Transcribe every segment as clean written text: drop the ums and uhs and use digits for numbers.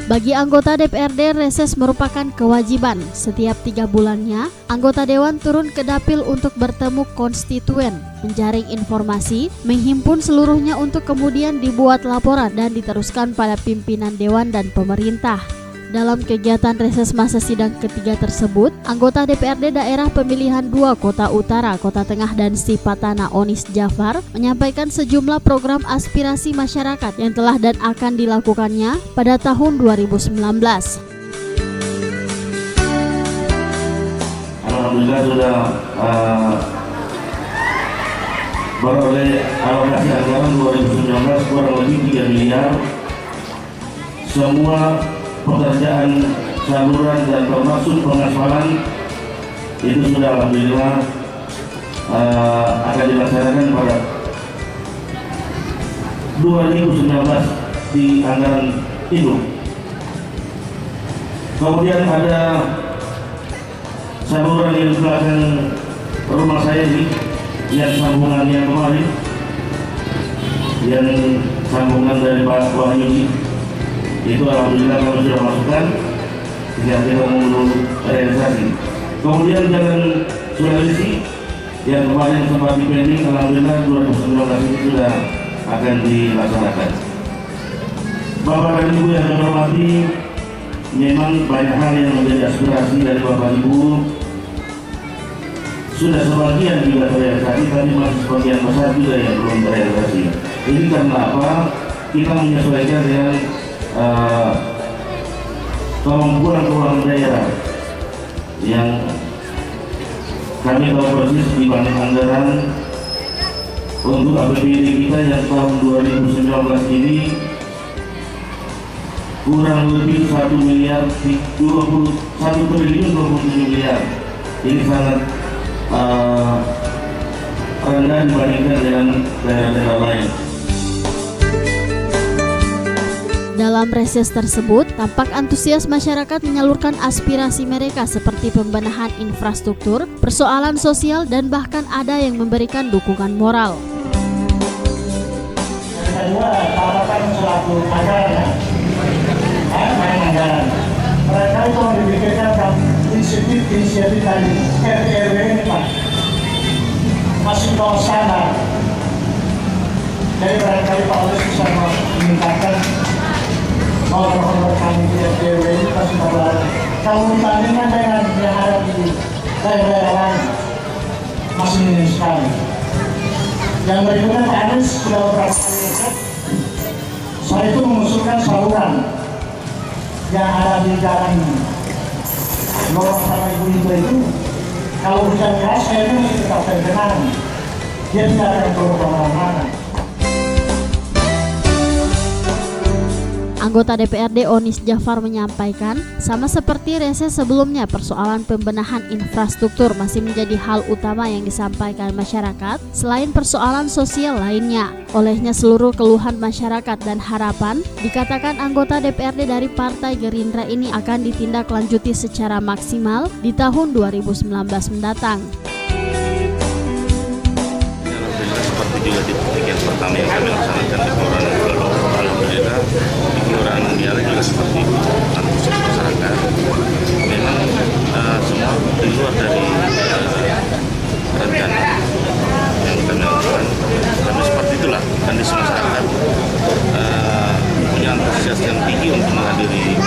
Bagi anggota DPRD, reses merupakan kewajiban. Setiap 3 bulannya, anggota Dewan turun ke dapil untuk bertemu konstituen, menjaring informasi, menghimpun seluruhnya untuk kemudian dibuat laporan dan diteruskan pada pimpinan Dewan dan pemerintah. Dalam kegiatan reses masa sidang ketiga tersebut, anggota DPRD Daerah Pemilihan 2 Kota Utara, Kota Tengah, dan Sipatana Onis Jafar menyampaikan sejumlah program aspirasi masyarakat yang telah dan akan dilakukannya pada tahun 2019. Alhamdulillah sudah beroleh alokasi anggaran 2019 kurang lebih 3 miliar. Semua pekerjaan saluran dan termasuk pengaspalan itu sudah alhamdulillah akan dilaksanakan pada 2019 di anggaran itu. Kemudian ada saluran yang di belakang rumah saya ini yang sambungannya kemarin, yang sambungan dari Pak Wahyu itu alhamdulillah kami sudah masukkan, tinggal kita menunggu realisasi. Kemudian jalan Sulawesi yang kemarin sempat dipending, alhamdulillah 2019 ini sudah akan dilaksanakan. Bapak dan Ibu yang saya hormati, memang banyak hal yang menjadi aspirasi dari Bapak Ibu sudah sebagian juga terrealisasi, tapi masih sebagian besar juga yang belum terrealisasi. Ini karena apa? Kita menyesuaikan dengan kemampuan daerah yang kami tahu persis di banyak anggaran untuk APBD kita yang tahun 2019 ini kurang lebih 1 triliun 27 miliar. Ini sangat rendah dibandingkan dengan daerah-daerah lain. Dalam reses tersebut, tampak antusias masyarakat menyalurkan aspirasi mereka seperti pembenahan infrastruktur, persoalan sosial, dan bahkan ada yang memberikan dukungan moral. Kedua, tahapan selaku anggaran, mereka itu memikirkan inisiatif dari RT/RW ini, Pak, masih bawah sana. Jadi barangkali Pak Oles bisa meningkatkan nomor kami di RT/RW ini pasti berlalu. Kalau dibandingkan dengan yang ada di daerah lain, masih minim sekali. Yang berikutnya Pak Anies sudah beberapa kali saya itu mengusulkan saluran yang ada di jalan lorong sama ibu-ibu itu, kalau hujan deras kayaknya masih tetap tergenang, dia tidak akan turun kemana-mana. Anggota DPRD Onis Jafar menyampaikan, sama seperti reses sebelumnya, persoalan pembenahan infrastruktur masih menjadi hal utama yang disampaikan masyarakat selain persoalan sosial lainnya. Olehnya seluruh keluhan masyarakat dan harapan, dikatakan anggota DPRD dari Partai Gerindra ini akan ditindaklanjuti secara maksimal di tahun 2019 mendatang. Alhamdulillah seperti juga di yang pertama yang kami laksanakan di Kelurahan Galok, alhamdulillah di Kelurahan Biara juga seperti antusias masyarakat. Memang semua di luar dari rencana yang kami lakukan, tapi seperti itulah kondisi masyarakat punya antusias yang tinggi untuk menghadiri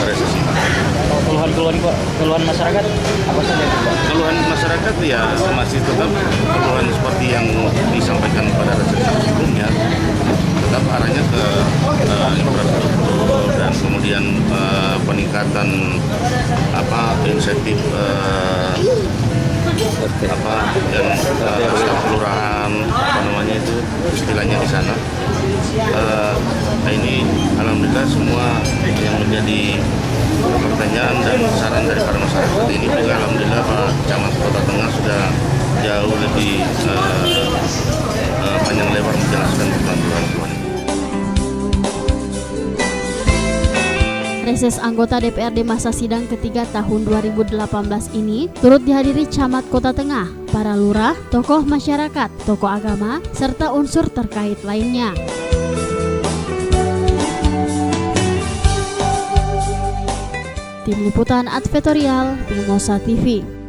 reses ini. Keluhan masyarakat apa saja, Pak? Keluhan masyarakat ya masih tetap keluhan seperti yang disampaikan pada reses sebelumnya, tetap arahnya ke infrastruktur dan kemudian peningkatan insentif yang staf kelurahan itu istilahnya di sana. Ini alhamdulillah semua yang menjadi pertanyaan dan saran dari para masyarakat ini juga alhamdulillah Pak Camat Kota Tengah sudah jauh lebih panjang lebar menjelaskan tentang keluhan. Reses anggota DPRD masa sidang ketiga tahun 2018 ini turut dihadiri Camat Kota Tengah, para lurah, tokoh masyarakat, tokoh agama, serta unsur terkait lainnya. Tim Liputan Advertorial Mimosa TV.